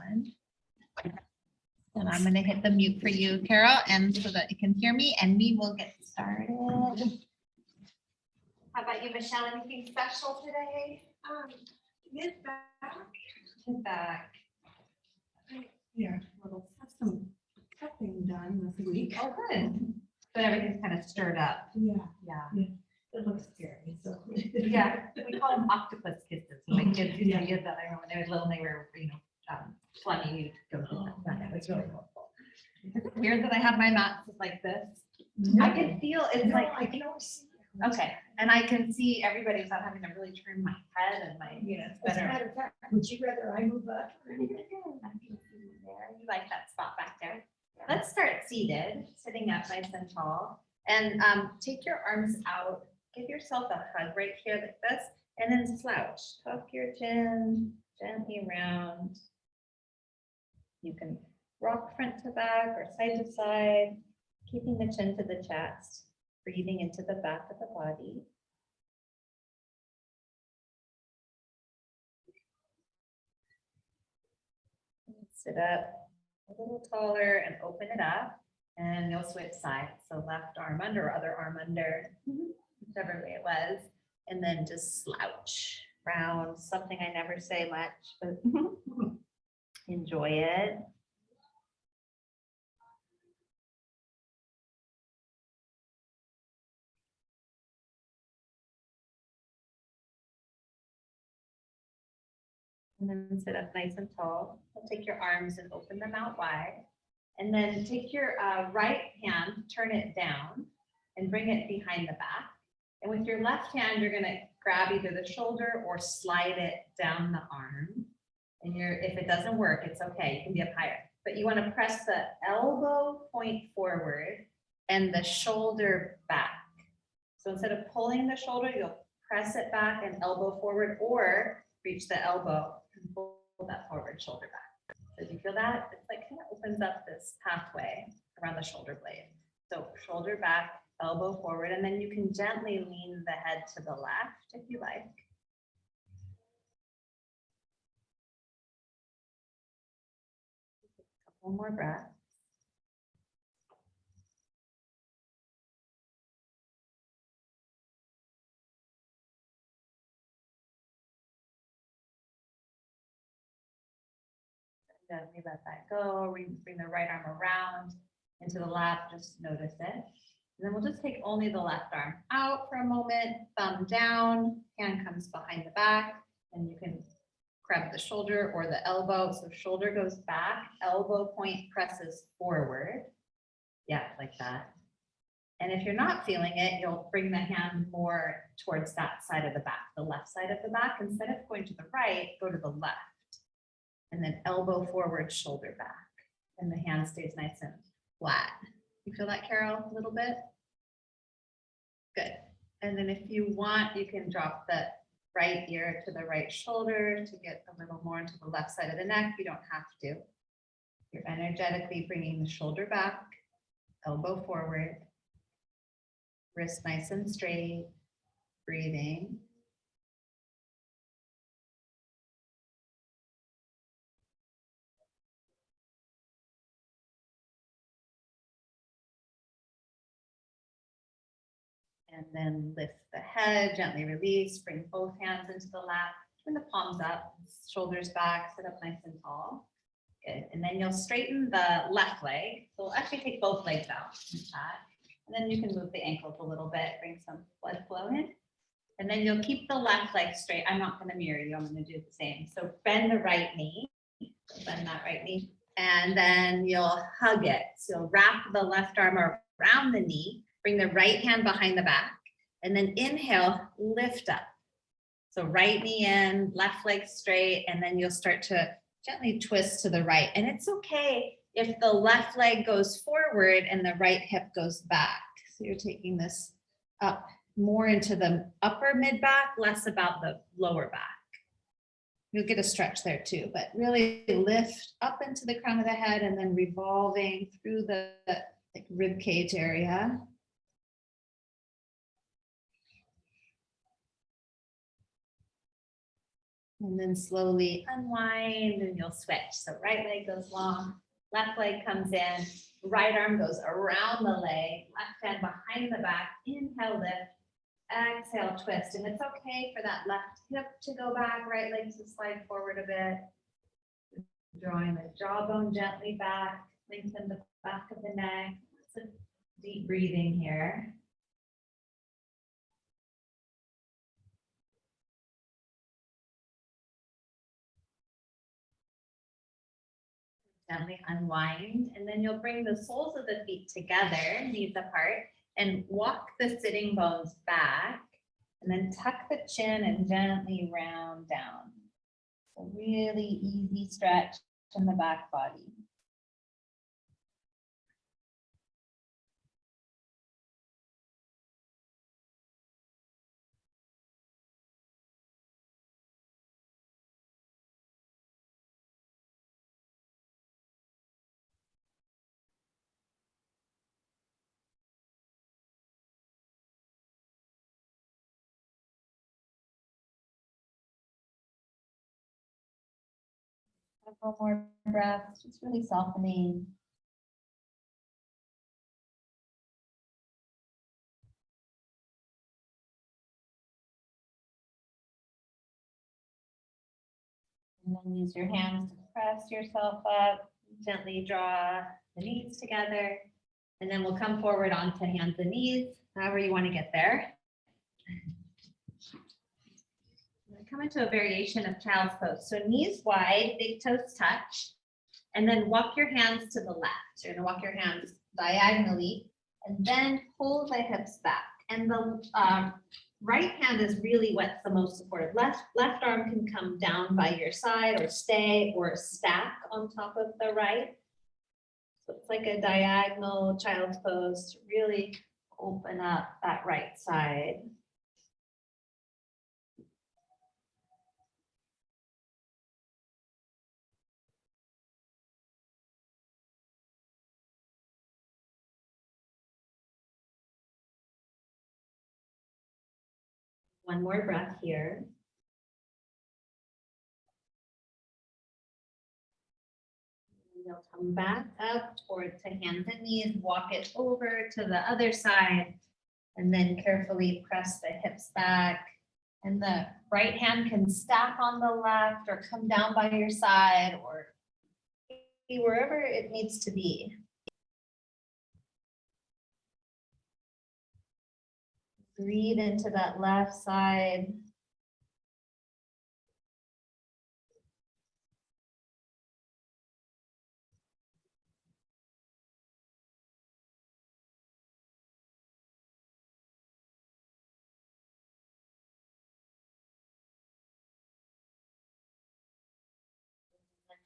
everyone. And I'm going to hit the mute for you, Carol, and so that you can hear me, and we will get started. How about you, Michelle? Anything special today? Get back. Get back. Yeah, little some prepping done this week. Oh, good. But everything's kind of stirred up. Yeah, Yeah. it looks scary, so. Yeah, we call them octopus kisses. My kids used to get that. I remember when they were little, and they were, funny. You'd go through that. It was really helpful. Is it weird that I have my mats like this? I can feel it's No, like, I can always see. okay, and I can see everybody without having to really turn my head and my, it's As a better. matter of fact, would you rather I move up? I can see you there. You like that spot back there. Let's start seated, sitting up nice and tall, and take your arms out. Give yourself a hug right here like this, and then slouch. Tuck your chin gently around. You can rock front to back or side to side, keeping the chin to the chest, breathing into the back of the body. Sit up a little taller and open it up, and you'll switch sides. So left arm under, other arm under, whichever way it was, and then just slouch, round, something I never say much, but enjoy it. And then sit up nice and tall. Take your arms and open them out wide. And then take your right hand, turn it down and bring it behind the back. And with your left hand, you're gonna grab either the shoulder or slide it down the arm. And if it doesn't work, it's okay, you can be up higher. But you wanna press the elbow point forward and the shoulder back. So instead of pulling the shoulder, you'll press it back and elbow forward, or reach the elbow and pull that forward shoulder back. So do you feel that? It's like kind of opens up this pathway around the shoulder blade. So shoulder back, elbow forward, and then you can gently lean the head to the left if you like. A couple more breaths. Gently let that go. Bring the right arm around into the lap. Just notice it. And then we'll just take only the left arm out for a moment. Thumb down. Hand comes behind the back, and you can grab the shoulder or the elbow. So shoulder goes back. Elbow point presses forward. Yeah, like that. And if you're not feeling it, you'll bring the hand more towards that side of the back, the left side of the back. Instead of going to the right, go to the left. And then elbow forward, shoulder back, and the hand stays nice and flat. You feel that, Carol, a little bit? Good. And then if you want, you can drop the right ear to the right shoulder to get a little more into the left side of the neck. You don't have to. You're energetically bringing the shoulder back, elbow forward, wrist nice and straight, breathing. And then lift the head, gently release, bring both hands into the lap, turn the palms up, shoulders back, sit up nice and tall. Good. And then you'll straighten the left leg. So we'll actually take both legs out like that. And then you can move the ankles a little bit, bring some blood flow in. And then you'll keep the left leg straight. I'm not going to mirror you. I'm going to do the same. So bend the right knee. Bend that right knee. And then you'll hug it. So wrap the left arm around the knee. Bring the right hand behind the back, and then inhale, lift up. So right knee in, left leg straight, and then you'll start to gently twist to the right. And it's okay if the left leg goes forward and the right hip goes back. So you're taking this up more into the upper mid back, less about the lower back. You'll get a stretch there too, but really lift up into the crown of the head and then revolving through the rib cage area. And then slowly unwind and you'll switch. So right leg goes long, left leg comes in, right arm goes around the leg, left hand behind the back, inhale, lift, exhale, twist. And it's okay for that left hip to go back, right leg to slide forward a bit. Drawing the jawbone gently back, lengthen the back of the neck. It's a deep breathing here. Gently unwind, and then you'll bring the soles of the feet together, knees apart, and walk the sitting bones back, and then tuck the chin and gently round down. A really easy stretch in the back body. Couple more breaths, just really softening. And then use your hands to press yourself up, gently draw the knees together, and then we'll come forward onto hands and knees, however you want to get there. Come into a variation of child's pose. So knees wide, big toes touch, and then walk your hands to the left. You're gonna walk your hands diagonally and then pull the hips back. And the right hand is really what's the most supportive. Left arm can come down by your side or stay or stack on top of the right. So it's like a diagonal child's pose to really open up that right side. One more breath here. And you'll come back up towards the hands and knees, walk it over to the other side, and then carefully press the hips back. And the right hand can stack on the left or come down by your side or be wherever it needs to be. Breathe into that left side.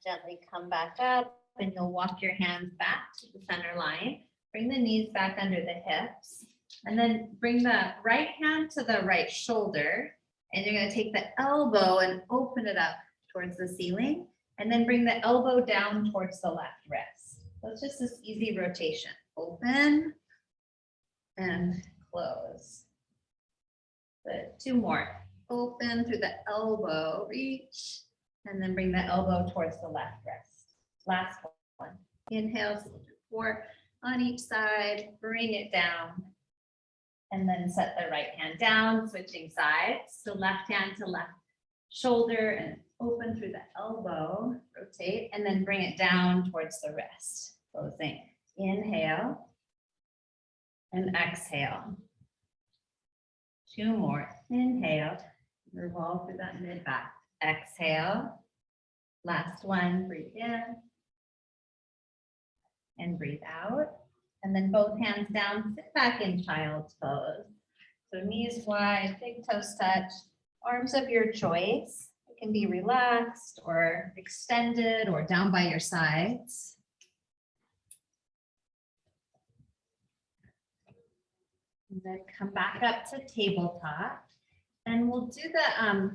Gently come back up and you'll walk your hands back to the center line. Bring the knees back under the hips. And then bring the right hand to the right shoulder. And you're going to take the elbow and open it up towards the ceiling. And then bring the elbow down towards the left wrist. So it's just this easy rotation. Open and close. Good. Two more. Open through the elbow, reach, and then bring the elbow towards the left wrist. Last one. Inhale, so we'll do 4 on each side. Bring it down. And then set the right hand down, switching sides. So left hand to left shoulder and open through the elbow, rotate, and then bring it down towards the wrist. Closing. Inhale and exhale. 2 more. Inhale, revolve through that mid back. Exhale. Last one, breathe in and breathe out. And then both hands down, sit back in child's pose. So knees wide, big toes touch, arms of your choice. It can be relaxed or extended or down by your sides. And then come back up to tabletop. And we'll do the,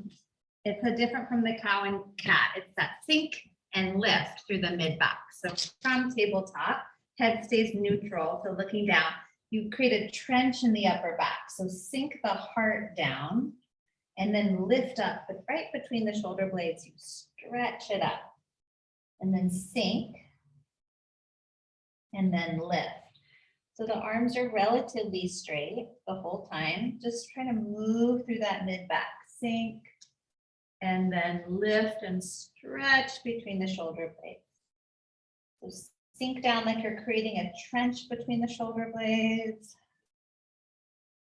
it's a different from the cow and cat. It's that sink and lift through the mid back. So from tabletop, head stays neutral, so looking down. You create a trench in the upper back. So sink the heart down And then lift up, but right between the shoulder blades, you stretch it up. And then sink. And then lift. So the arms are relatively straight the whole time. Just trying to move through that mid-back. Sink. And then lift and stretch between the shoulder blades. So sink down like you're creating a trench between the shoulder blades.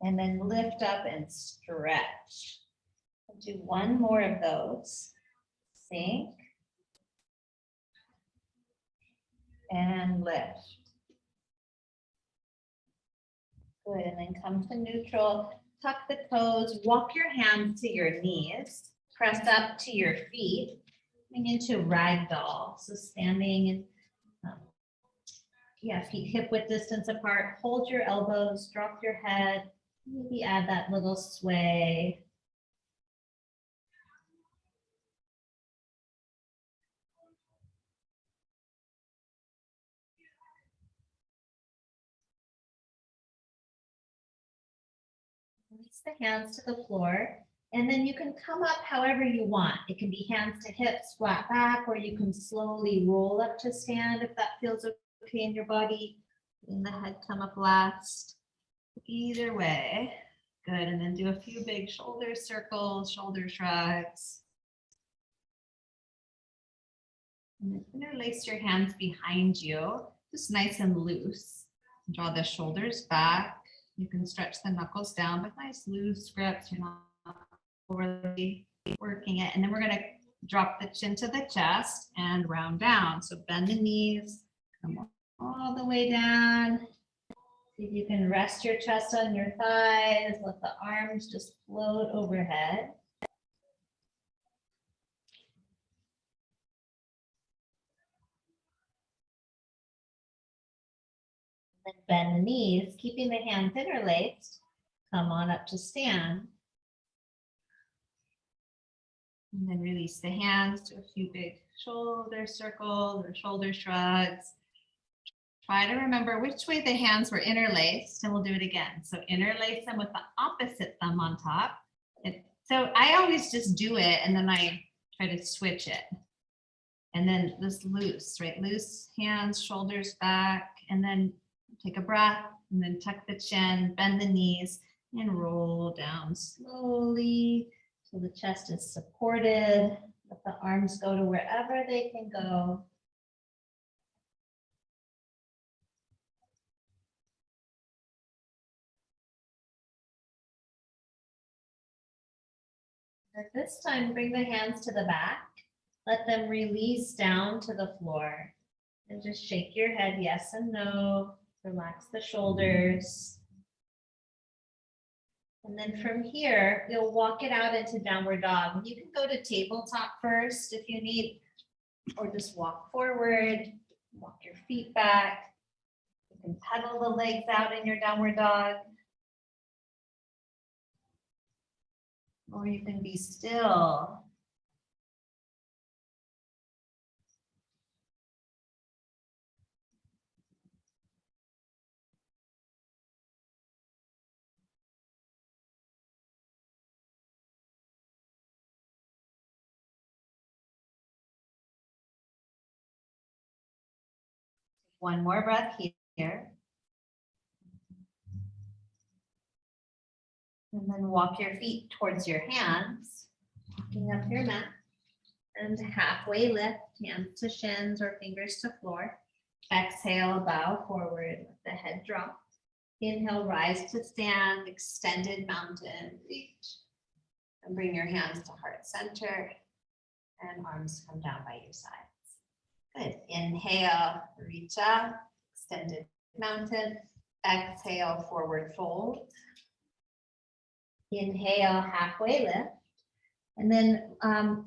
And then lift up and stretch. I'll do one more of those. Sink. And lift. Good, and then come to neutral. Tuck the toes, walk your hands to your knees. Press up to your feet. Coming into ragdoll. So standing, feet hip width distance apart. Hold your elbows, drop your head. Maybe add that little sway. Release the hands to the floor. And then you can come up however you want. It can be hands to hips, flat back, or you can slowly roll up to stand if that feels okay in your body. And the head come up last. Either way. Good, and then do a few big shoulder circles, shoulder shrugs. And then interlace your hands behind you, just nice and loose. Draw the shoulders back. You can stretch the knuckles down, but nice loose grips. You're not overly working it. And then we're going to drop the chin to the chest and round down. So bend the knees, come all the way down. See if you can rest your chest on your thighs. Let the arms just float overhead. Then bend the knees, keeping the hands interlaced. Come on up to stand. And then release the hands to a few big shoulder circles or shoulder shrugs. Try to remember which way the hands were interlaced, and we'll do it again. So interlace them with the opposite thumb on top. So I always just do it, and then I try to switch it. And then just loose, right? Loose hands, shoulders back, and then take a breath, and then tuck the chin, bend the knees, and roll down slowly. So the chest is supported. Let the arms go to wherever they can go. At this time, bring the hands to the back. Let them release down to the floor. And just shake your head yes and no. Relax the shoulders. And then from here, you'll walk it out into downward dog. You can go to tabletop first if you need, or just walk forward, walk your feet back. You can pedal the legs out in your downward dog. Or you can be still. One more breath here. And then walk your feet towards your hands, walking up your mat. And halfway lift, hands to shins or fingers to floor. Exhale, bow forward, let the head drop. Inhale, rise to stand, extended mountain reach. And bring your hands to heart center and arms come down by your sides. Good. Inhale, reach up, extended mountain. Exhale, forward fold. Inhale, halfway lift. And then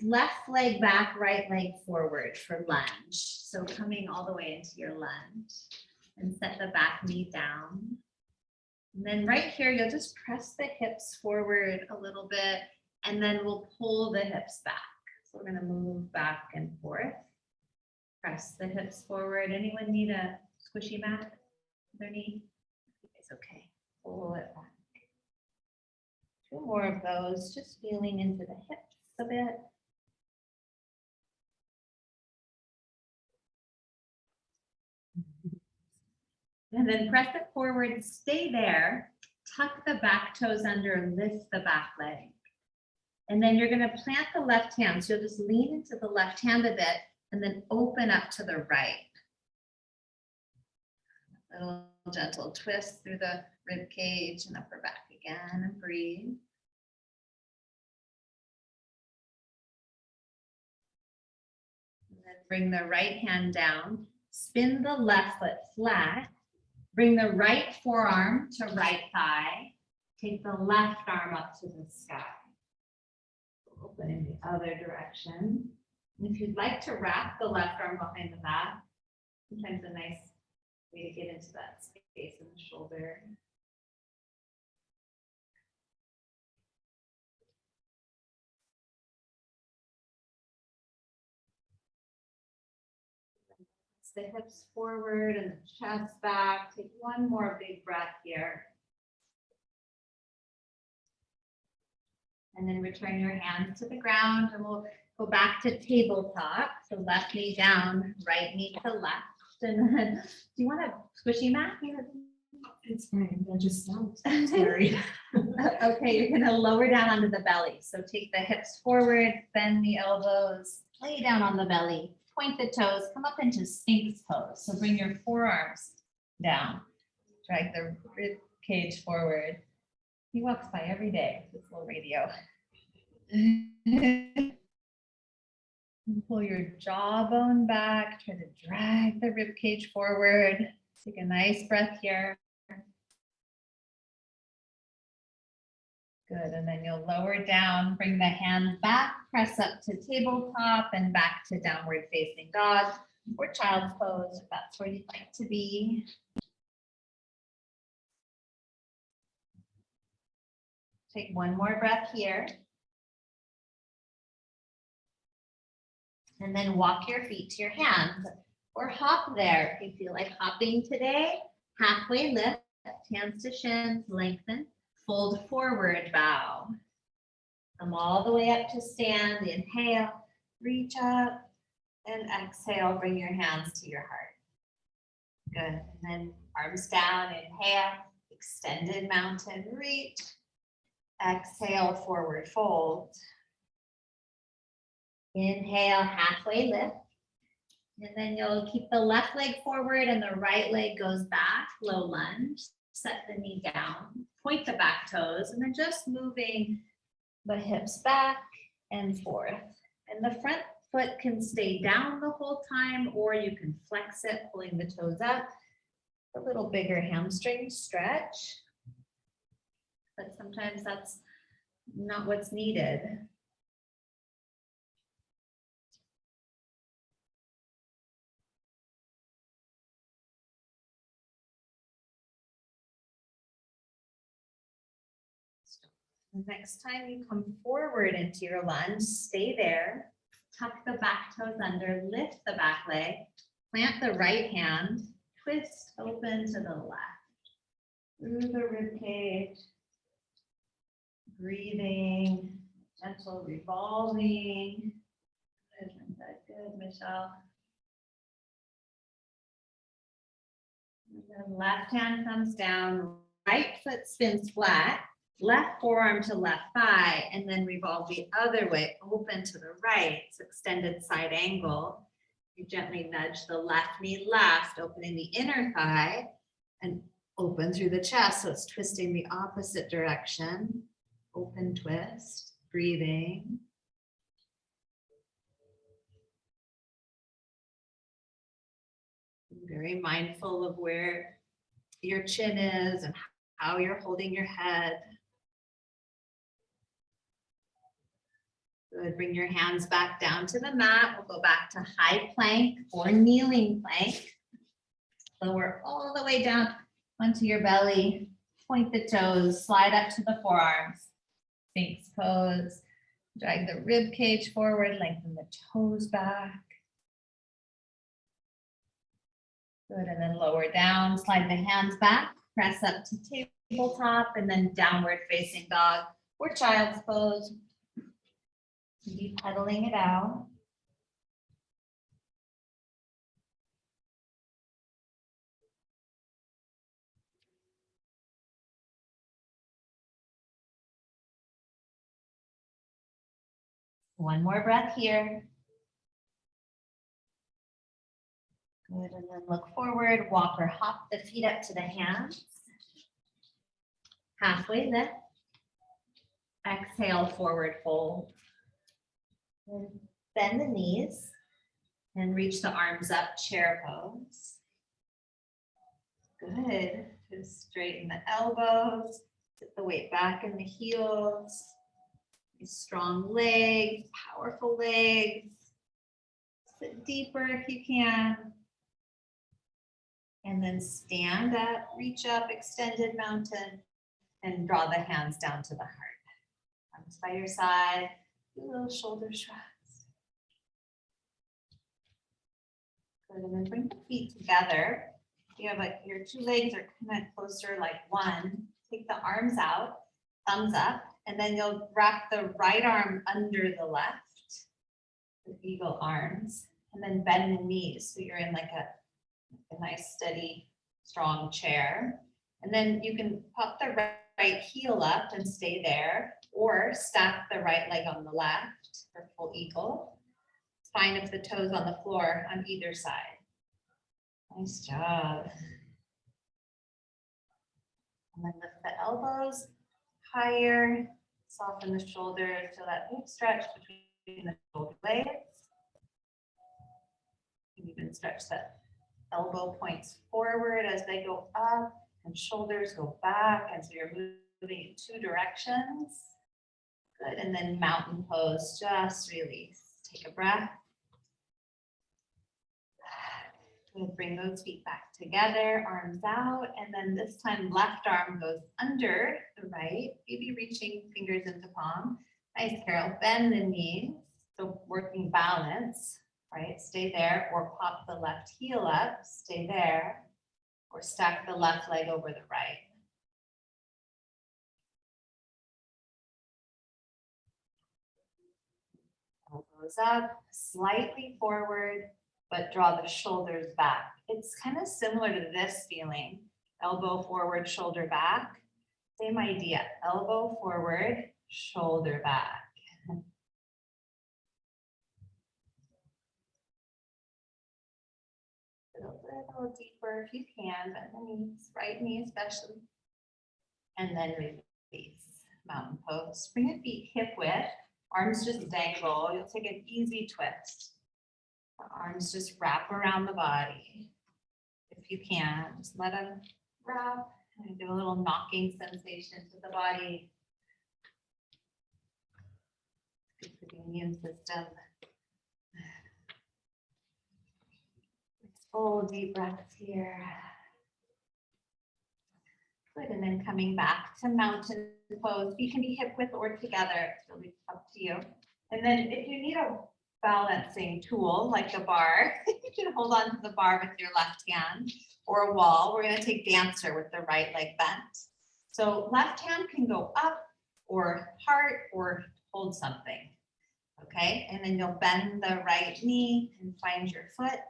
left leg back, right leg forward for lunge. So coming all the way into your lunge. And set the back knee down. And then right here, you'll just press the hips forward a little bit. And then we'll pull the hips back. So we're going to move back and forth. Press the hips forward. Anyone need a squishy mat? Their knee? It's okay. Pull it back. 2 more of those, just feeling into the hips a bit. And then press it forward, stay there, tuck the back toes under, lift the back leg. And then you're gonna plant the left hand. So you'll just lean into the left hand a bit and then open up to the right. A little gentle twist through the rib cage and upper back again, and breathe. And then bring the right hand down, spin the left foot flat, bring the right forearm to right thigh, take the left arm up to the sky. Open in the other direction. And if you'd like to wrap the left arm behind the back, sometimes a nice way to get into that space in the shoulder. The hips forward and the chest back. Take one more big breath here. And then return your hands to the ground and we'll go back to tabletop. So left knee down, right knee to left. And then, do you want a squishy mat here? It's fine, that just sounds scary. Okay, you're gonna lower down onto the belly. So take the hips forward, bend the elbows, lay down on the belly, point the toes, come up into Sphinx pose. So bring your forearms down, drag the rib cage forward. He walks by every day with this little radio. And pull your jawbone back, try to drag the rib cage forward. Take a nice breath here. Good, and then you'll lower down, bring the hands back, press up to tabletop and back to downward facing dog or child's pose, if that's where you'd like to be. Take one more breath here. And then walk your feet to your hands or hop there. If you feel like hopping today, halfway lift, hands to shins, lengthen, fold forward, bow. Come all the way up to stand, inhale, reach up, and exhale, bring your hands to your heart. Good, and then arms down, inhale, extended mountain reach. Exhale, forward fold. Inhale, halfway lift. And then you'll keep the left leg forward and the right leg goes back, low lunge. Set the knee down, point the back toes, and then just moving the hips back and forth. And the front foot can stay down the whole time, or you can flex it, pulling the toes up. A little bigger hamstring stretch. But sometimes that's not what's needed. Next time you come forward into your lunge, stay there, tuck the back toes under, lift the back leg, plant the right hand, twist open to the left, through the rib cage, breathing, gentle revolving. Isn't that good, Michelle? And then left hand comes down, right foot spins flat. Left forearm to left thigh, and then revolve the other way, open to the right. It's extended side angle. You gently nudge the left knee left, opening the inner thigh, and open through the chest. So it's twisting the opposite direction. Open twist, breathing. Very mindful of where your chin is and how you're holding your head. Good, bring your hands back down to the mat. We'll go back to high plank or kneeling plank. Lower all the way down onto your belly. Point the toes, slide up to the forearms. Sphinx pose. Drag the rib cage forward, lengthen the toes back. Good, and then lower down, slide the hands back, press up to tabletop, and then downward facing dog or child's pose. Be pedaling it out. One more breath here. Good, and then look forward, walk or hop the feet up to the hands. Halfway lift. Exhale, forward fold. And bend the knees and reach the arms up, chair pose. Good. Just straighten the elbows, put the weight back in the heels. Strong legs, powerful legs. Sit deeper if you can. And then stand up, reach up, extended mountain, and draw the hands down to the heart. Arms by your side, do little shoulder shrugs. Good, and then bring the feet together. You have like your two legs are kind of closer, like one. Take the arms out, thumbs up, and then you'll wrap the right arm under the left, the eagle arms, and then bend the knees. So you're in like a nice, steady, strong chair. And then you can pop the right heel up and stay there, or stack the right leg on the left for full eagle. It's fine if the toes on the floor on either side. Nice job. And then lift the elbows higher, soften the shoulders, so that big stretch between the shoulder blades. You can even stretch the elbow points forward as they go up and shoulders go back. And so you're moving in two directions. Good, and then mountain pose, just release. Take a breath. Good, bring those feet back together, arms out, and then this time left arm goes under the right, maybe reaching fingers into palm. Nice, Carol, bend the knees, so working balance, right? Stay there, or pop the left heel up, stay there, or stack the left leg over the right. Elbows up, slightly forward, but draw the shoulders back. It's kind of similar to this feeling. Elbow forward, shoulder back. Same idea. Elbow forward, shoulder back. A little deeper if you can, bend the knees, right knee especially. And then release. Mountain pose. Bring your feet hip width. Arms just dangle. You'll take an easy twist. The arms just wrap around the body. If you can, just let them wrap and do a little knocking sensation to the body. Good for the immune system. Full deep breaths here. Good, and then coming back to mountain pose. You can be hip width or together. It's really up to you. And then if you need a balancing tool like a bar, you can hold on to the bar with your left hand, or a wall. We're going to take dancer with the right leg bent. So left hand can go up or heart or hold something. Okay, and then you'll bend the right knee and find your foot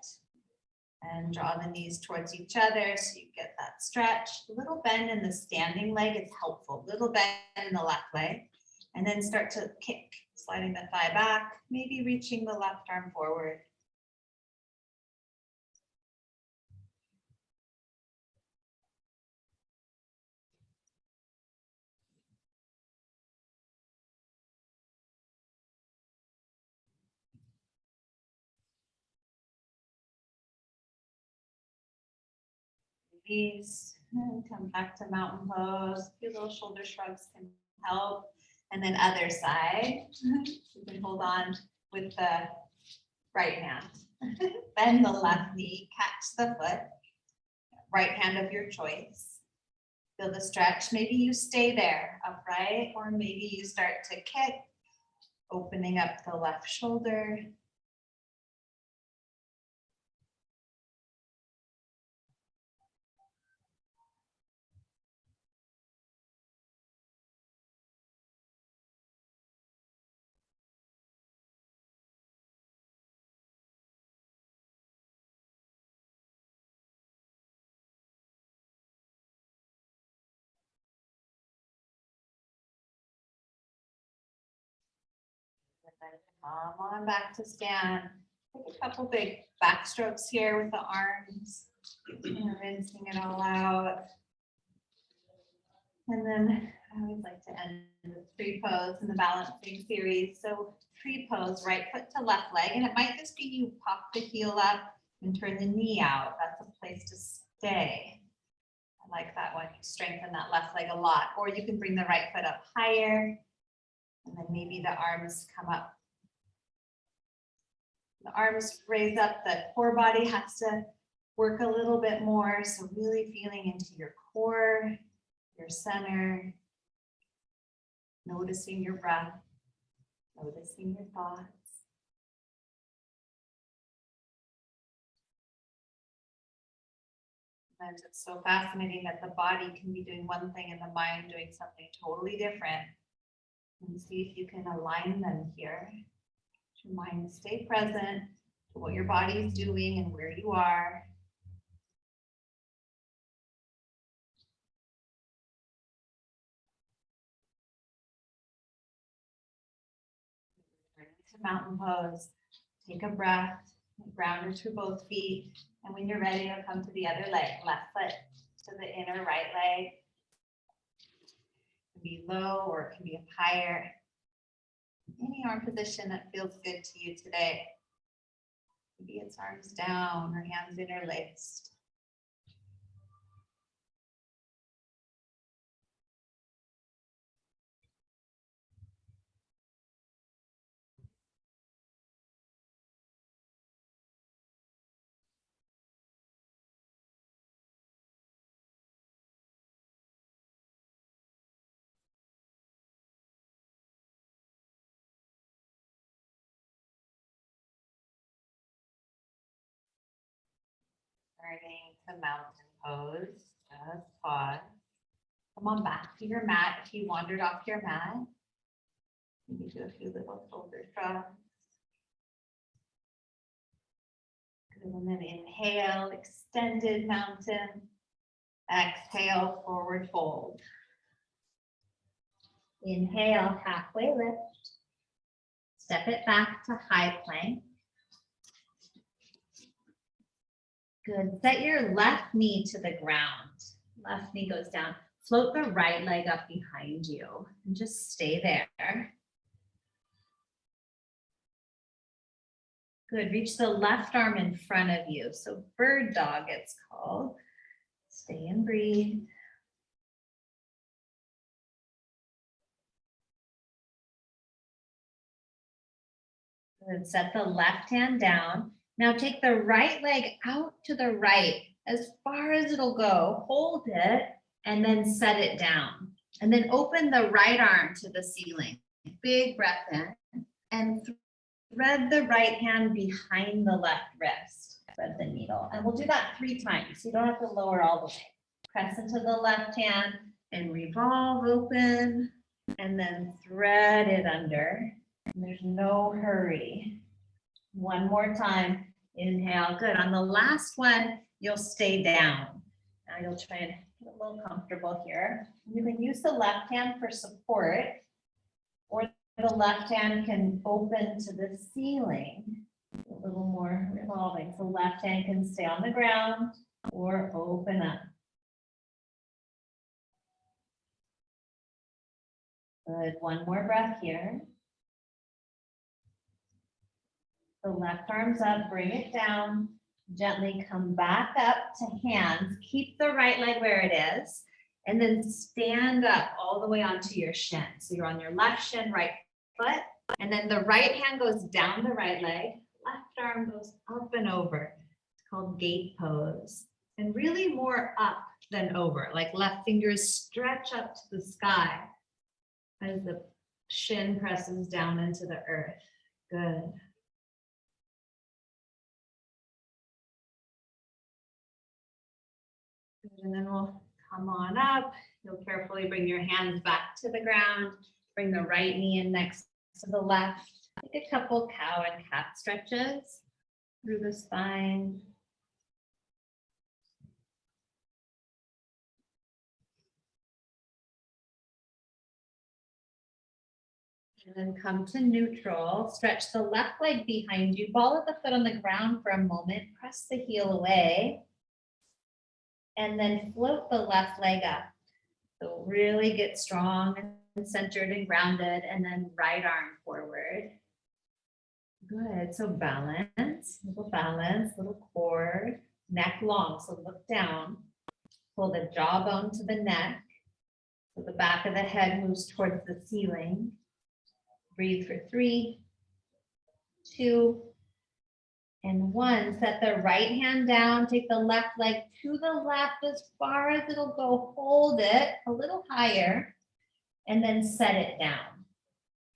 and draw the knees towards each other so you get that stretch. A little bend in the standing leg is helpful. Little bend in the left leg, and then start to kick, sliding the thigh back, maybe reaching the left arm forward. Release, and come back to mountain pose. A few little shoulder shrugs can help. And then other side, you can hold on with the right hand. Bend the left knee, catch the foot, right hand of your choice. Feel the stretch. Maybe you stay there upright, or maybe you start to kick, opening up the left shoulder. Then come on back to stand. Take a couple big back strokes here with the arms. And rinsing it all out. And then I always like to end with free pose in the balancing series. So free pose, right foot to left leg, and it might just be you pop the heel up and turn the knee out. That's a place to stay. I like that one. You strengthen that left leg a lot. Or you can bring the right foot up higher, and then maybe the arms come up. The arms raise up, the core body has to work a little bit more. So really feeling into your core, your center, noticing your breath, noticing your thoughts. And it's so fascinating that the body can be doing one thing and the mind doing something totally different. And see if you can align them here. Your mind stay present to what your body is doing and where you are. To mountain pose, take a breath, ground through both feet, and when you're ready, you'll come to the other leg, left foot to the inner right leg. It can be low or it can be up higher. Any arm position that feels good to you today. Maybe it's arms down or hands interlaced. Starting to mountain pose, just pause. Come on back to your mat if you wandered off your mat. Maybe do a few little shoulder shrugs. Good, and then inhale, extended mountain. Exhale, forward fold. Inhale, halfway lift. Step it back to high plank. Good. Set your left knee to the ground. Left knee goes down. Float the right leg up behind you and just stay there. Good. Reach the left arm in front of you. So bird dog it's called. Stay and breathe. Good. Set the left hand down. Now take the right leg out to the right as far as it'll go. Hold it and then set it down. And then open the right arm to the ceiling. Big breath in and thread the right hand behind the left wrist. Thread the needle. And we'll do that 3 times. You don't have to lower all the way. Press into the left hand and revolve open and then thread it under. And there's no hurry. One more time. Inhale. Good. On the last one, you'll stay down. Now you'll try and get a little comfortable here. You can use the left hand for support, or the left hand can open to the ceiling. A little more revolving. So left hand can stay on the ground or open up. Good. One more breath here. The left arm's up, bring it down, gently come back up to hands, keep the right leg where it is, and then stand up all the way onto your shin. So you're on your left shin, right foot, and then the right hand goes down the right leg, left arm goes up and over. It's called gate pose. And really more up than over, like left fingers stretch up to the sky as the shin presses down into the earth. Good. And then we'll come on up. You'll carefully bring your hands back to the ground. Bring the right knee in next to the left. Take a couple cow and cat stretches through the spine. And then come to neutral, stretch the left leg behind you, ball of the foot on the ground for a moment, press the heel away. And then float the left leg up. So really get strong and centered and grounded, and then right arm forward. Good, so balance, little core, neck long, so look down. Pull the jawbone to the neck. So the back of the head moves towards the ceiling. Breathe for 3, 2, and 1. Set the right hand down, take the left leg to the left as far as it'll go. Hold it a little higher, and then set it down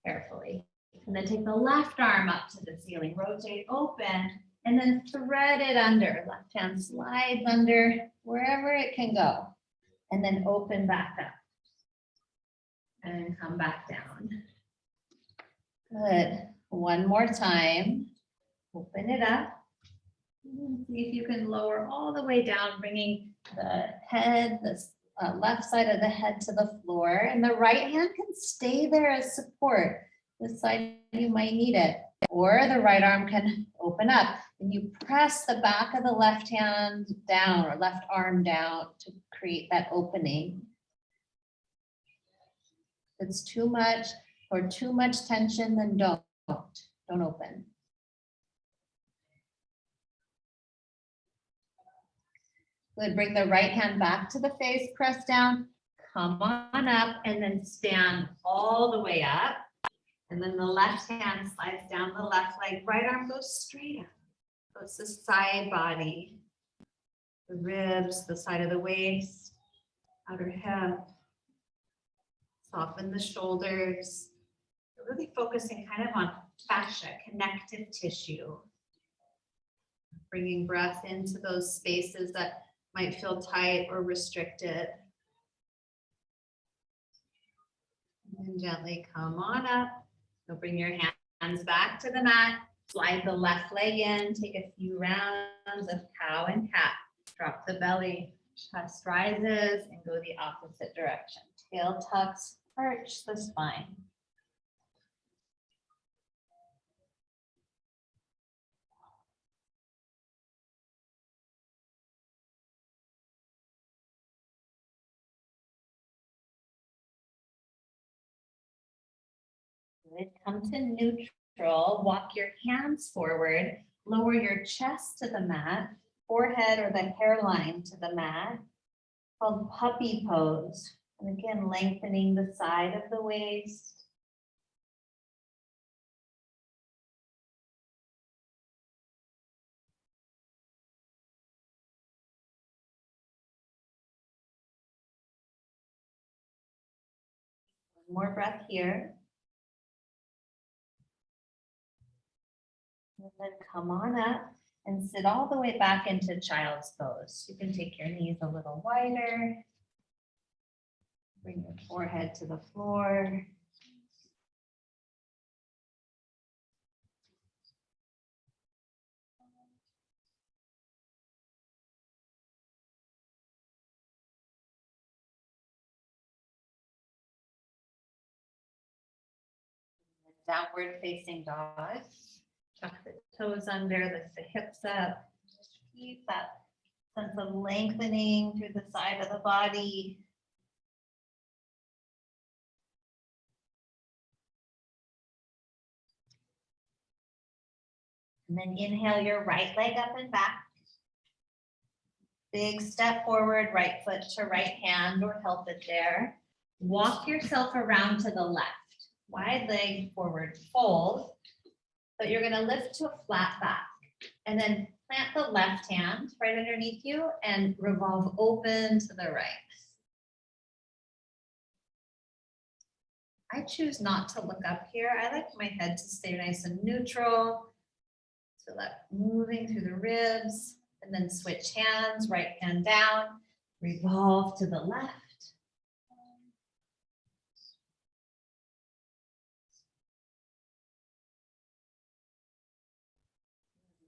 carefully. And then take the left arm up to the ceiling, rotate open, and then thread it under. Left hand slides under wherever it can go, and then open back up. And come back down. Good. One more time. Open it up. See if you can lower all the way down, bringing the head, the left side of the head to the floor, and the right hand can stay there as support. This side you might need it, or the right arm can open up, and you press the back of the left hand down or left arm down to create that opening. If it's too much or too much tension, then don't open. Good, bring the right hand back to the face, press down, come on up, and then stand all the way up. And then the left hand slides down the left leg, right arm goes straight up. Goes the side body, the ribs, the side of the waist, outer hip. Soften the shoulders. You're really focusing kind of on fascia, connective tissue. Bringing breath into those spaces that might feel tight or restricted. And gently come on up. So bring your hands back to the mat. Slide the left leg in. Take a few rounds of cow and cat. Drop the belly. Chest rises and go the opposite direction. Tail tucks, arch the spine. Good. Come to neutral. Walk your hands forward. Lower your chest to the mat. Forehead or the hairline to the mat. Called puppy pose. And again, lengthening the side of the waist. One more breath here. And then come on up and sit all the way back into child's pose. You can take your knees a little wider. Bring your forehead to the floor. Downward facing dog. Tuck the toes under, lift the hips up. Just keep that sense of lengthening through the side of the body. And then inhale your right leg up and back. Big step forward, right foot to right hand, or help it there. Walk yourself around to the left. Wide leg forward fold. But you're going to lift to a flat back. And then plant the left hand right underneath you and revolve open to the right. I choose not to look up here. I like my head to stay nice and neutral. So that moving through the ribs, and then switch hands, right hand down, revolve to the left.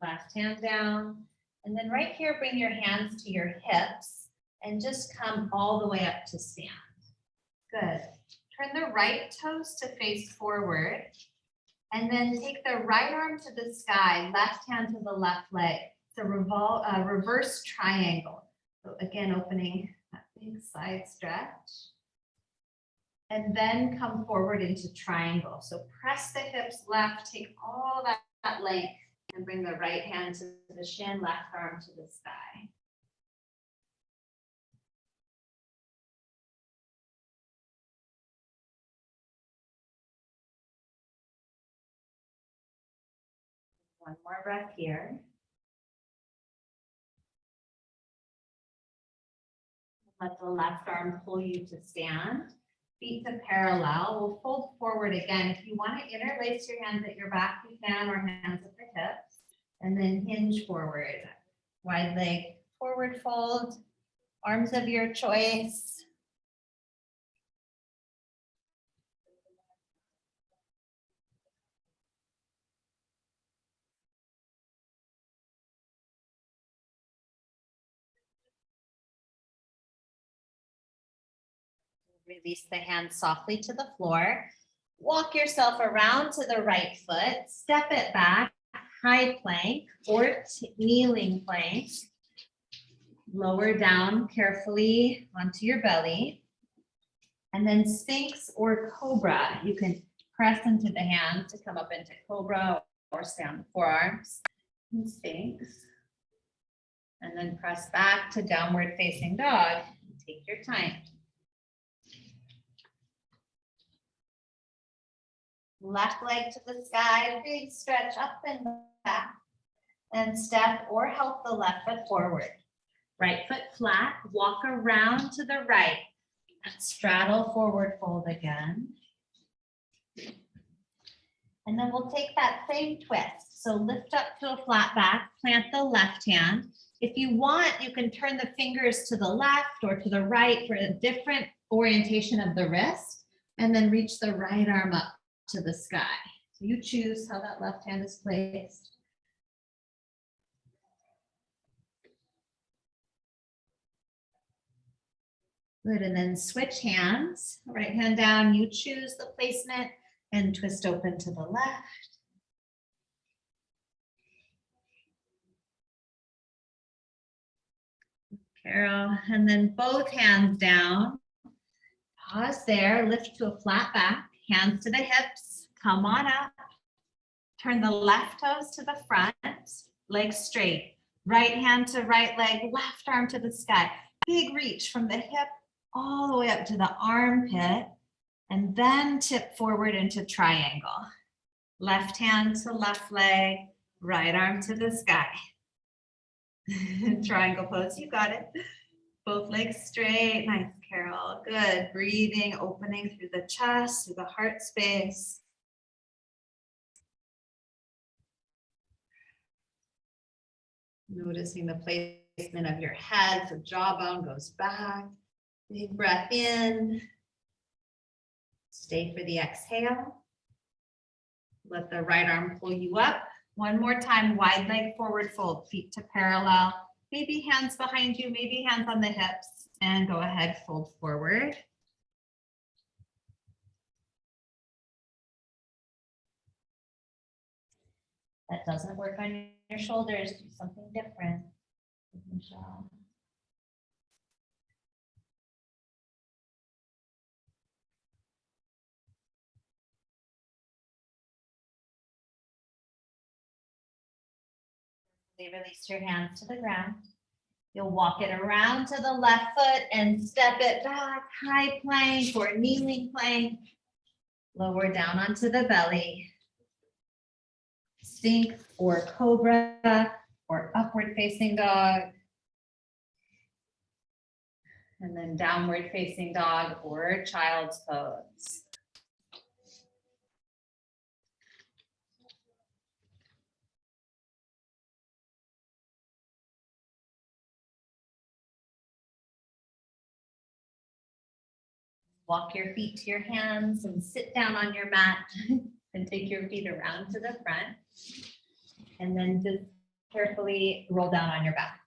Last hand down. And then right here, bring your hands to your hips and just come all the way up to stand. Good. Turn the right toes to face forward. And then take the right arm to the sky, left hand to the left leg. It's a reverse triangle. So again, opening that big side stretch. And then come forward into triangle. So press the hips left, take all that length and bring the right hand to the shin, left arm to the sky. One more breath here. Let the left arm pull you to stand. Feet to parallel. We'll fold forward again. If you want to interlace your hands at your back, you can, or hands at the hips. And then hinge forward. Wide leg forward fold. Arms of your choice. Release the hands softly to the floor. Walk yourself around to the right foot. Step it back, high plank or kneeling plank. Lower down carefully onto your belly. And then Sphinx or Cobra. You can press into the hand to come up into Cobra or stay on the forearms. And Sphinx. And then press back to downward facing dog. Take your time. Left leg to the sky, big stretch up and back. And step or help the left foot forward. Right foot flat, walk around to the right. Straddle forward fold again. And then we'll take that same twist. So lift up to a flat back, plant the left hand. If you want, you can turn the fingers to the left or to the right for a different orientation of the wrist. And then reach the right arm up to the sky. So you choose how that left hand is placed. Good, and then switch hands. Right hand down, you choose the placement and twist open to the left. Carol, and then both hands down. Pause there, lift to a flat back, hands to the hips, come on up. Turn the left toes to the front, legs straight. Right hand to right leg, left arm to the sky. Big reach from the hip all the way up to the armpit, and then tip forward into triangle. Left hand to left leg, right arm to the sky. Triangle pose, you got it. Both legs straight, nice, Carol, good. Breathing, opening through the chest, through the heart space. Noticing the placement of your head, the jawbone goes back. Big breath in. Stay for the exhale. Let the right arm pull you up. One more time, wide leg forward fold, feet to parallel. Maybe hands behind you, maybe hands on the hips, and go ahead, fold forward. That doesn't work on your shoulders, do something different. Michelle. Release your hands to the ground. You'll walk it around to the left foot and step it back, high plank or kneeling plank. Lower down onto the belly. Sphinx or Cobra or upward facing dog. And then downward facing dog or child's pose. Walk your feet to your hands and sit down on your mat and take your feet around to the front. And then just carefully roll down on your back.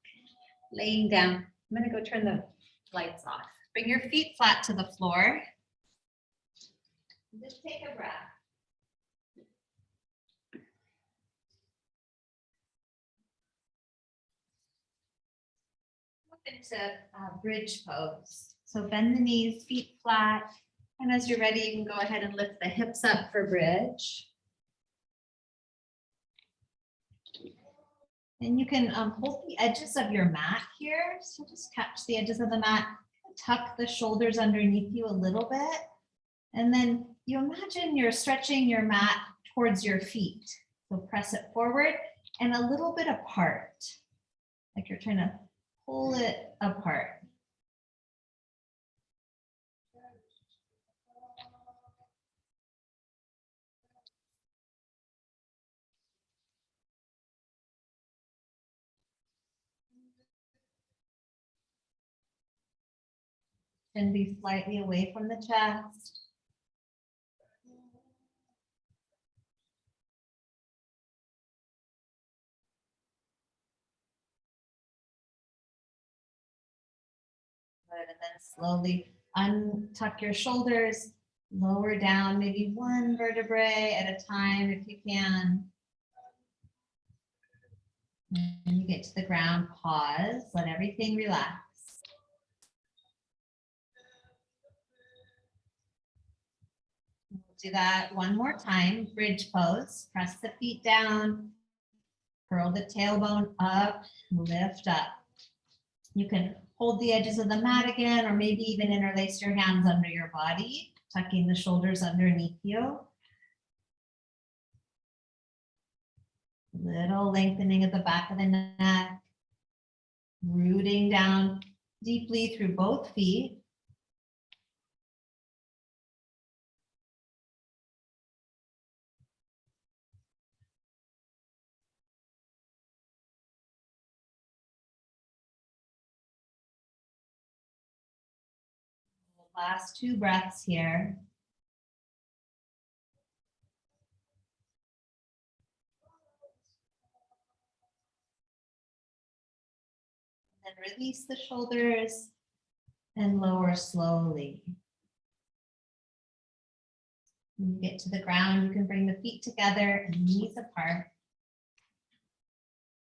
Laying down. I'm going to go turn the lights off. Bring your feet flat to the floor. Just take a breath. Move into bridge pose. So bend the knees, feet flat. And as you're ready, you can go ahead and lift the hips up for bridge. And you can hold the edges of your mat here. So just catch the edges of the mat, tuck the shoulders underneath you a little bit. And then you imagine you're stretching your mat towards your feet. So press it forward and a little bit apart, like you're trying to pull it apart. And be slightly away from the chest. Good, and then slowly untuck your shoulders, lower down maybe one vertebrae at a time if you can. When you get to the ground, pause, let everything relax. We'll do that one more time, bridge pose, press the feet down, curl the tailbone up, lift up. You can hold the edges of the mat again, or maybe even interlace your hands under your body, tucking the shoulders underneath you. Little lengthening at the back of the neck, rooting down deeply through both feet. Last two breaths here. Then release the shoulders and lower slowly. When you get to the ground, you can bring the feet together and knees apart.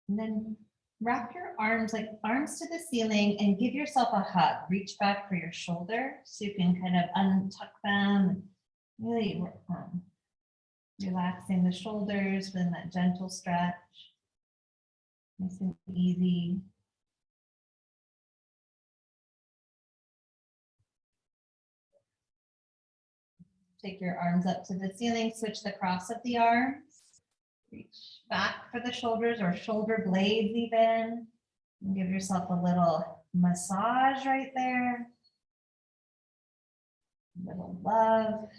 And then wrap your arms like arms to the ceiling and give yourself a hug. Reach back for your shoulder so you can kind of untuck them. And really relaxing the shoulders within that gentle stretch. Nice and easy. Take your arms up to the ceiling, switch the cross of the arms. Reach back for the shoulders or shoulder blades even. And give yourself a little massage right there. A little love.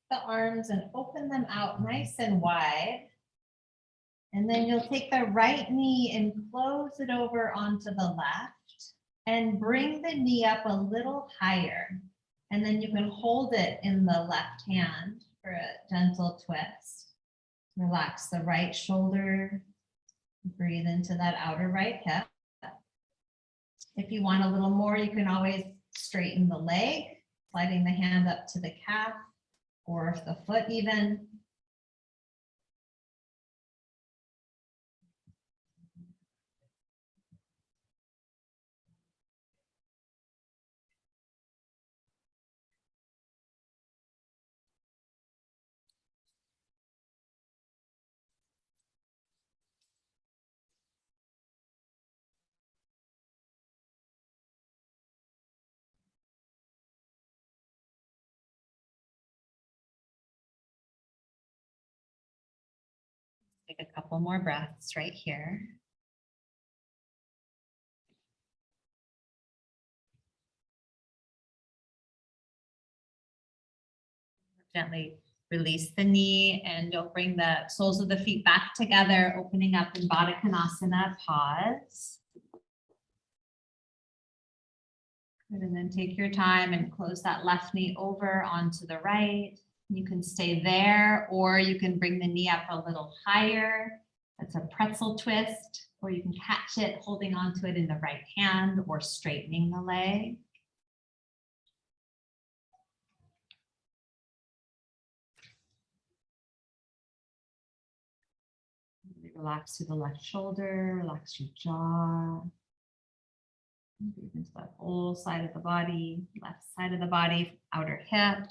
The arms and open them out nice and wide. And then you'll take the right knee and close it over onto the left and bring the knee up a little higher. And then you can hold it in the left hand for a gentle twist. Relax the right shoulder. Breathe into that outer right hip. If you want a little more, you can always straighten the leg, sliding the hand up to the calf or the foot even. Take a couple more breaths right here. Gently release the knee and you'll bring the soles of the feet back together, opening up in Baddha Konasana, pause. Good, and then take your time and close that left knee over onto the right. You can stay there, or you can bring the knee up a little higher. That's a pretzel twist, or you can catch it holding onto it in the right hand or straightening the leg. Relax through the left shoulder, relax your jaw. Breathe into the whole side of the body, left side of the body, outer hip,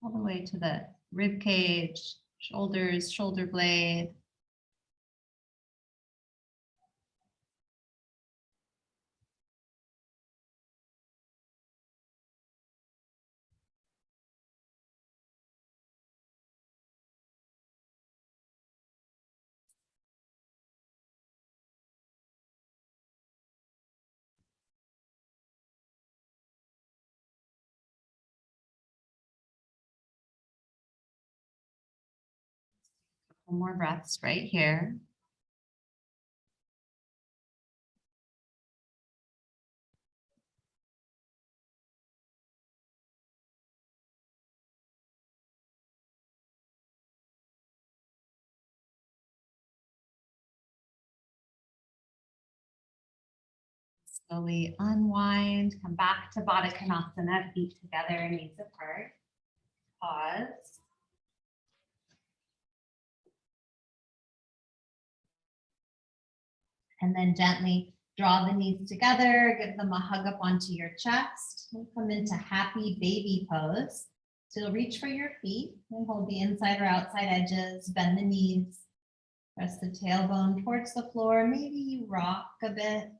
all the way to the rib cage, shoulders, shoulder blade. Couple more breaths right here. Slowly unwind, come back to Baddha Konasana, feet together, knees apart. Pause. And then gently draw the knees together, give them a hug up onto your chest. We'll come into happy baby pose. So you'll reach for your feet and hold the inside or outside edges, bend the knees, press the tailbone towards the floor. Maybe you rock a bit.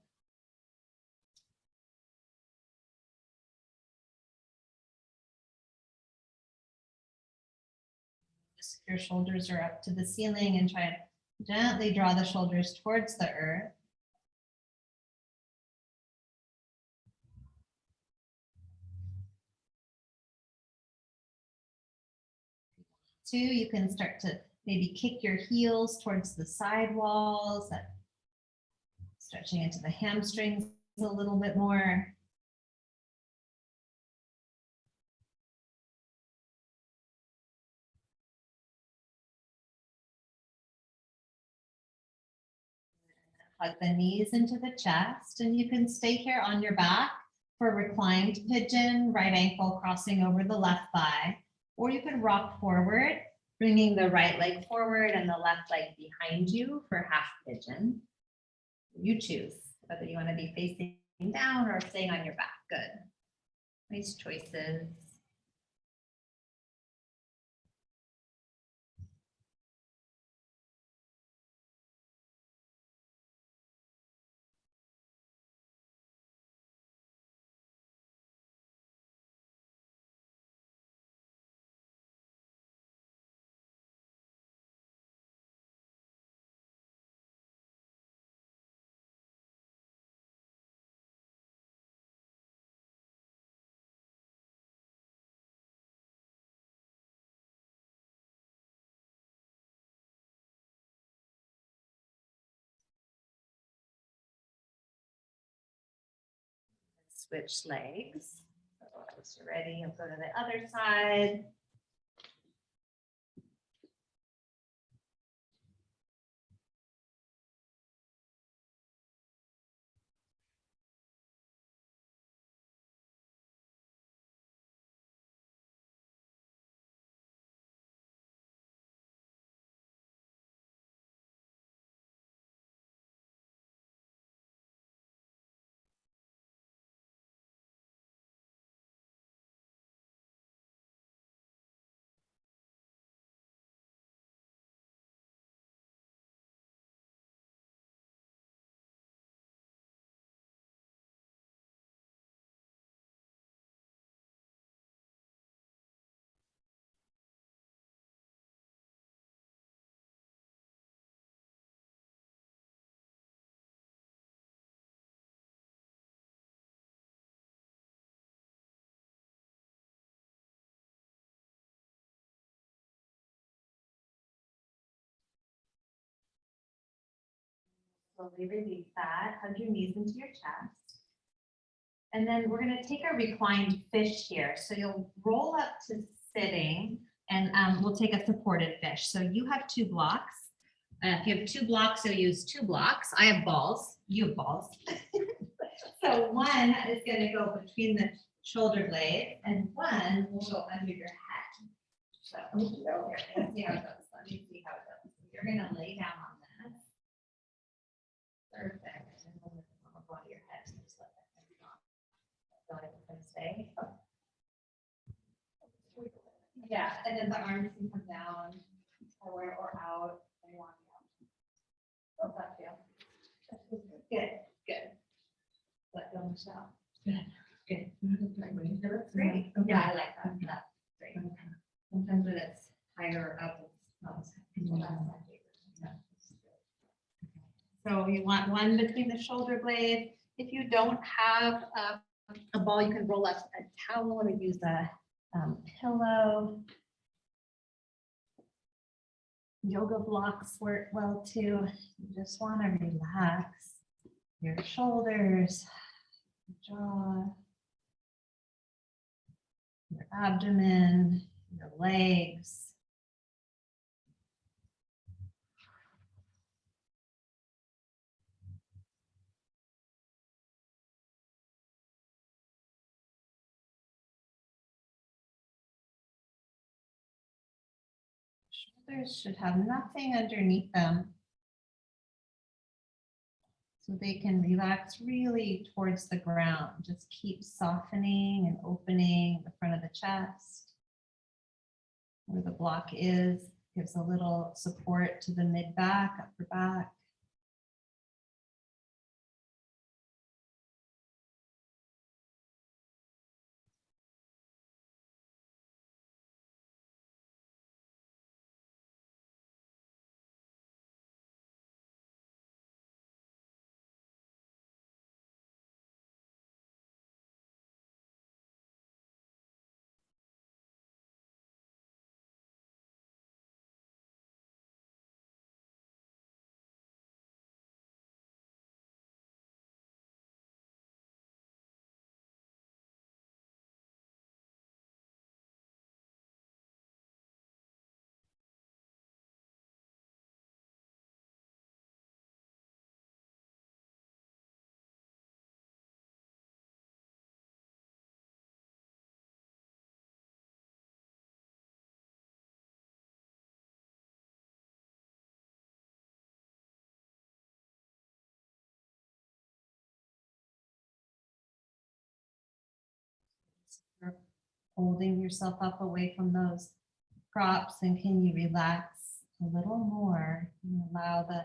Just your shoulders are up to the ceiling and try to gently draw the shoulders towards the earth. 2, you can start to maybe kick your heels towards the side walls, stretching into the hamstrings a little bit more. Hug the knees into the chest, and you can stay here on your back for reclined pigeon, right ankle crossing over the left thigh, or you can rock forward, bringing the right leg forward and the left leg behind you for half pigeon. You choose whether you want to be facing down or staying on your back. Good. Nice choices. Switch legs. So once you're ready, you'll go to the other side. Slowly release that. Hug your knees into your chest. And then we're going to take a reclined fish here. So you'll roll up to sitting, and we'll take a supported fish. So you have 2 blocks. If you have 2 blocks, you'll use 2 blocks. I have balls. You have balls. So one is going to go between the shoulder blades, and one will go under your head. So let's see how it goes. Let me see how it goes. You're going to lay down on this. Perfect. And then on the bottom of your head, just let that thing drop. So it's going to stay. Yeah, and then the arms can come down or out. They want you out. How's that feel? Good, good. Let go, Michelle. Good. That's great. Yeah, I like that. That's great. Sometimes when it's higher up, it's not as so you want one between the shoulder blades. If you don't have a ball, you can roll up a towel or use a pillow. Yoga blocks work well too. You just want to relax your shoulders, your jaw, your abdomen, your legs. Shoulders should have nothing underneath them, so they can relax really towards the ground. Just keep softening and opening the front of the chest. Where the block is, gives a little support to the mid back, upper back. You're holding yourself up away from those props, and can you relax a little more and allow the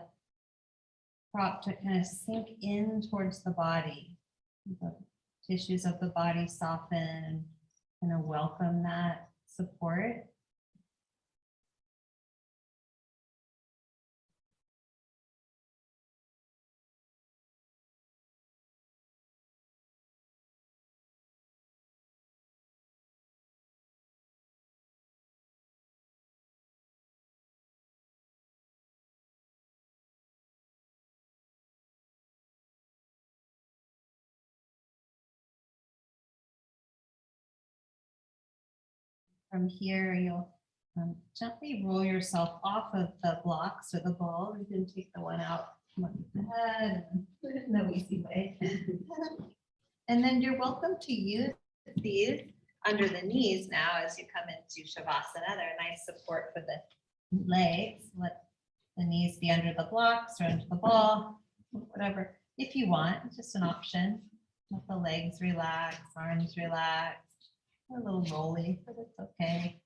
prop to kind of sink in towards the body. The tissues of the body soften and kind of welcome that support. From here, you'll gently roll yourself off of the blocks or the ball. You can take the one out from the head and put it in the easy way. And then you're welcome to use these under the knees now as you come into Shavasana. They're a nice support for the legs. Let the knees be under the blocks or under the ball, whatever. If you want, it's just an option. Let the legs relax, arms relax. A little rolly, but it's okay.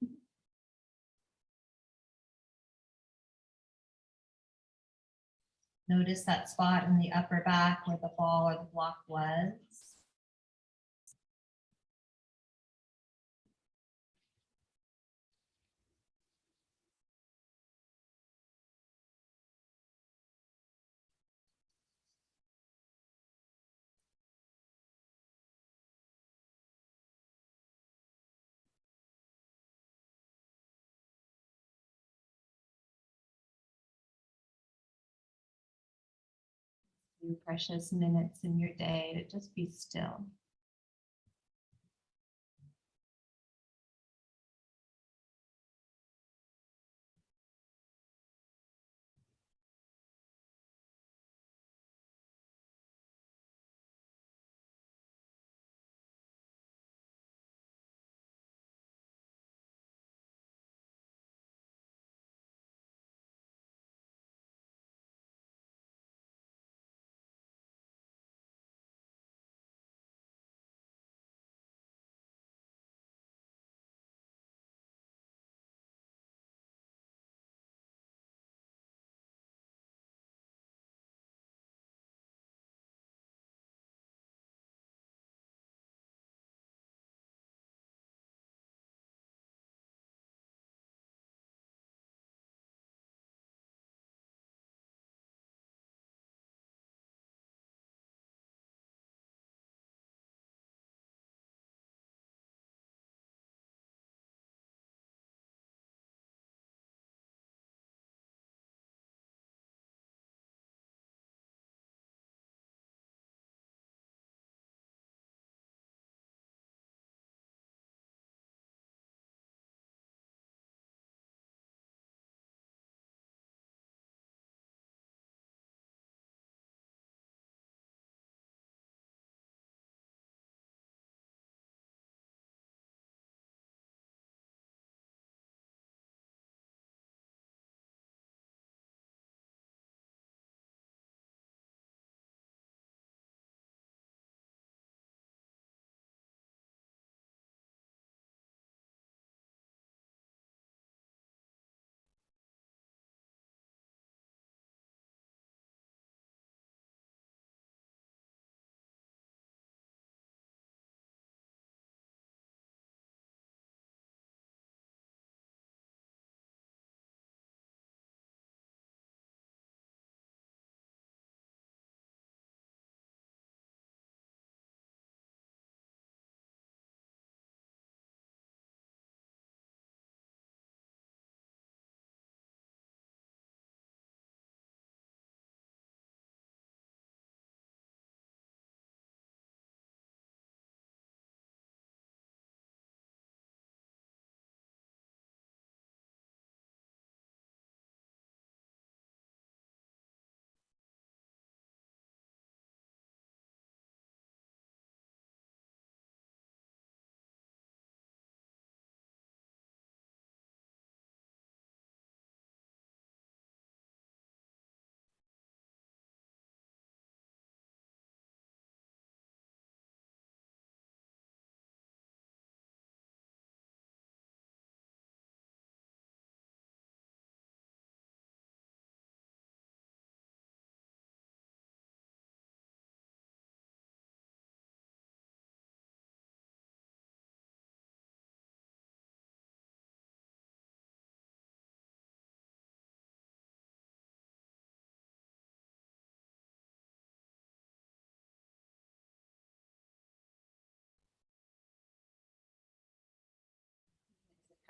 Notice that spot in the upper back where the ball or the block was. Few precious minutes in your day to just be still.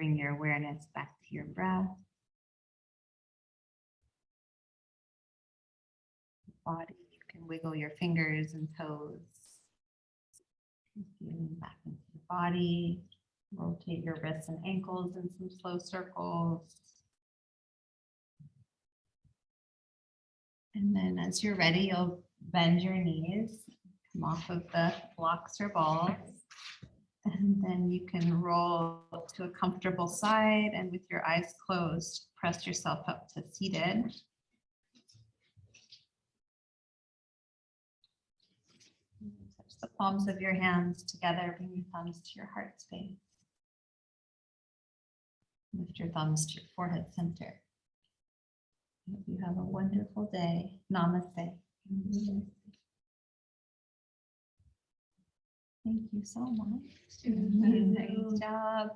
bring your awareness back to your breath. Body, you can wiggle your fingers and toes. Feeling back into the body. Rotate your wrists and ankles in some slow circles. And then as you're ready, you'll bend your knees, come off of the blocks or balls. And then you can roll to a comfortable side and with your eyes closed, press yourself up to seated. Touch the palms of your hands together, bring your thumbs to your heart space. Lift your thumbs to your forehead center. Hope you have a wonderful day. Namaste. Thank you so much. Nice job.